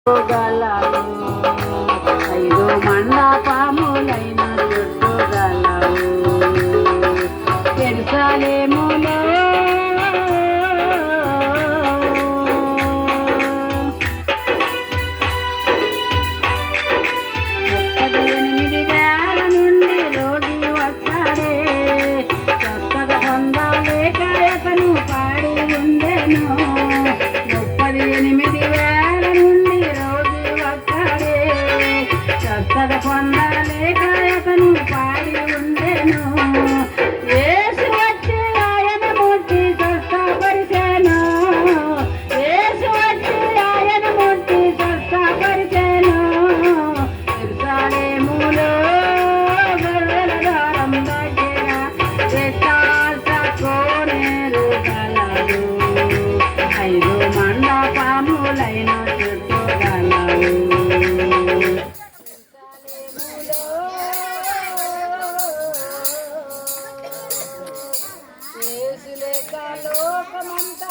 గలవు 5 మండపములైన చుట్టగలవు యెరూషలేములో పొందలేక అతను పాడి ఉండెను యేసు వచ్చి ఆయన ముట్టి స్వస్థపరిచెను యేసు వచ్చి ఆయన ముట్టి స్వస్థపరిచెను యెరూషలేములో గొర్రెల ద్వారం దగ్గర విశాల కోనేరు గలదు 5 మండపములైన చుట్టూ గలవు లోకమంతా